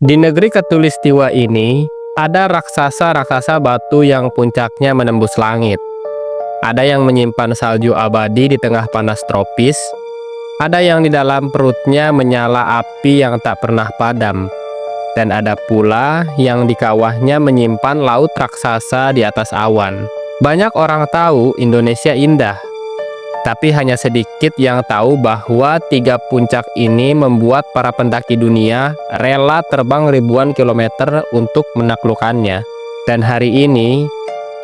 Di negeri Katulistiwa ini, ada raksasa-raksasa batu yang puncaknya menembus langit. Ada yang menyimpan salju abadi di tengah panas tropis. Ada yang di dalam perutnya menyala api yang tak pernah padam. Dan ada pula yang di kawahnya menyimpan laut raksasa di atas awan. Banyak orang tahu Indonesia indah, tapi hanya sedikit yang tahu bahwa tiga puncak ini membuat para pendaki dunia rela terbang ribuan kilometer untuk menaklukkannya. Dan hari ini,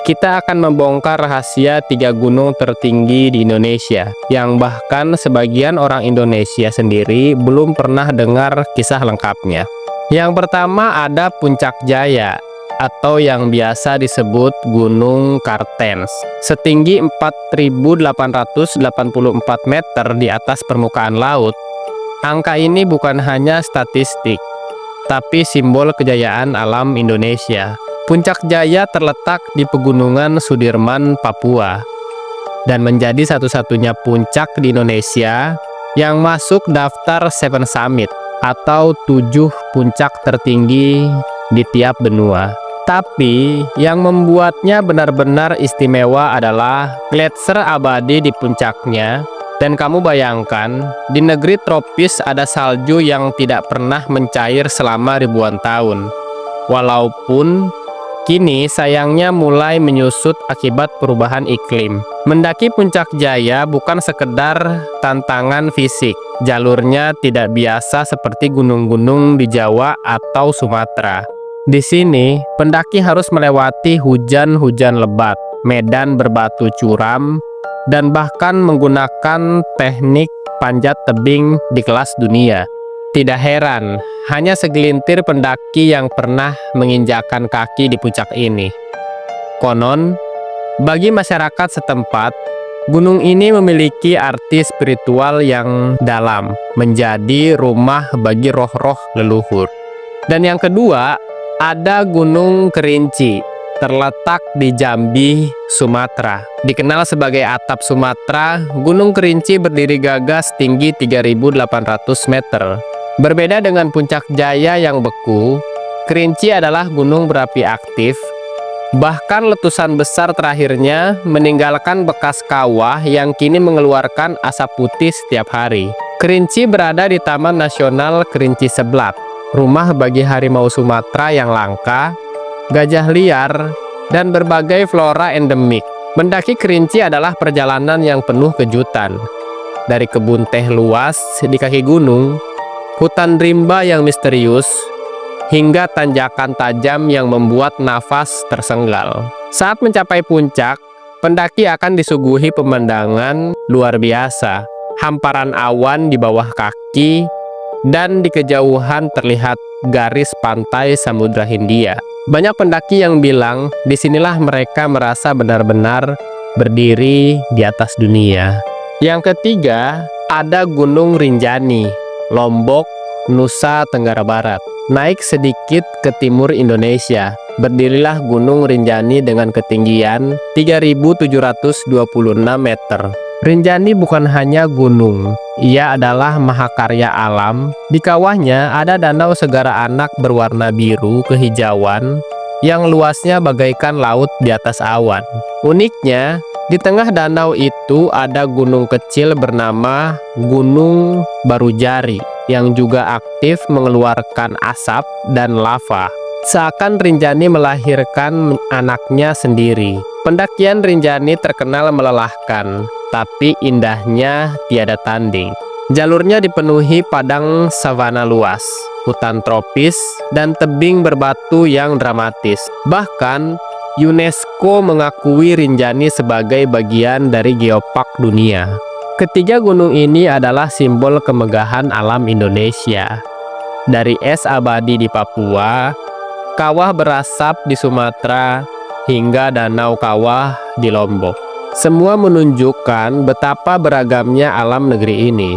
kita akan membongkar rahasia tiga gunung tertinggi di Indonesia, yang bahkan sebagian orang Indonesia sendiri belum pernah dengar kisah lengkapnya. Yang pertama ada Puncak Jaya, atau yang biasa disebut Gunung Kartens, setinggi 4.884 meter di atas permukaan laut. Angka ini bukan hanya statistik, tapi simbol kejayaan alam Indonesia. Puncak Jaya terletak di Pegunungan Sudirman, Papua, dan menjadi satu-satunya puncak di Indonesia yang masuk daftar Seven Summit, atau 7 puncak tertinggi di tiap benua. Tapi yang membuatnya benar-benar istimewa adalah gletser abadi di puncaknya. Dan kamu bayangkan, di negeri tropis ada salju yang tidak pernah mencair selama ribuan tahun. Walaupun kini sayangnya mulai menyusut akibat perubahan iklim. Mendaki Puncak Jaya bukan sekedar tantangan fisik. Jalurnya tidak biasa seperti gunung-gunung di Jawa atau Sumatera. Di sini, pendaki harus melewati hujan-hujan lebat, medan berbatu curam, dan bahkan menggunakan teknik panjat tebing di kelas dunia. Tidak heran, hanya segelintir pendaki yang pernah menginjakkan kaki di puncak ini. Konon, bagi masyarakat setempat, gunung ini memiliki arti spiritual yang dalam, menjadi rumah bagi roh-roh leluhur. Dan yang kedua, ada Gunung Kerinci, terletak di Jambi, Sumatera. Dikenal sebagai atap Sumatera, Gunung Kerinci berdiri gagah setinggi 3.800 meter. Berbeda dengan Puncak Jaya yang beku, Kerinci adalah gunung berapi aktif. Bahkan letusan besar terakhirnya meninggalkan bekas kawah yang kini mengeluarkan asap putih setiap hari. Kerinci berada di Taman Nasional Kerinci Seblat, rumah bagi harimau Sumatera yang langka, gajah liar, dan berbagai flora endemik. Mendaki Kerinci adalah perjalanan yang penuh kejutan. Dari kebun teh luas di kaki gunung, hutan rimba yang misterius, hingga tanjakan tajam yang membuat nafas tersenggal. Saat mencapai puncak, pendaki akan disuguhi pemandangan luar biasa. Hamparan awan di bawah kaki, dan di kejauhan terlihat garis pantai Samudra Hindia. Banyak pendaki yang bilang disinilah mereka merasa benar-benar berdiri di atas dunia. Yang ketiga, ada Gunung Rinjani, Lombok, Nusa Tenggara Barat. Naik sedikit ke timur Indonesia, berdirilah Gunung Rinjani dengan ketinggian 3.726 meter. Rinjani bukan hanya gunung, ia adalah mahakarya alam. Di kawahnya ada danau Segara Anak berwarna biru kehijauan yang luasnya bagaikan laut di atas awan. Uniknya, di tengah danau itu ada gunung kecil bernama Gunung Barujari yang juga aktif mengeluarkan asap dan lava. Seakan Rinjani melahirkan anaknya sendiri. Pendakian Rinjani terkenal melelahkan, tapi indahnya tiada tanding. Jalurnya dipenuhi padang savana luas, hutan tropis, dan tebing berbatu yang dramatis. Bahkan, UNESCO mengakui Rinjani sebagai bagian dari Geopark Dunia. Ketiga gunung ini adalah simbol kemegahan alam Indonesia. Dari es abadi di Papua, kawah berasap di Sumatera, hingga danau kawah di Lombok. Semua menunjukkan betapa beragamnya alam negeri ini.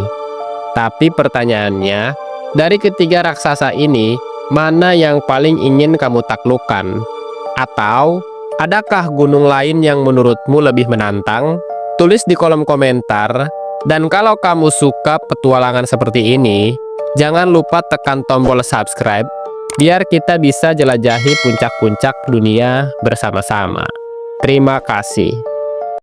Tapi pertanyaannya, dari ketiga raksasa ini, mana yang paling ingin kamu taklukkan? Atau, adakah gunung lain yang menurutmu lebih menantang? Tulis di kolom komentar. Dan kalau kamu suka petualangan seperti ini, jangan lupa tekan tombol subscribe biar kita bisa jelajahi puncak-puncak dunia bersama-sama. Terima kasih.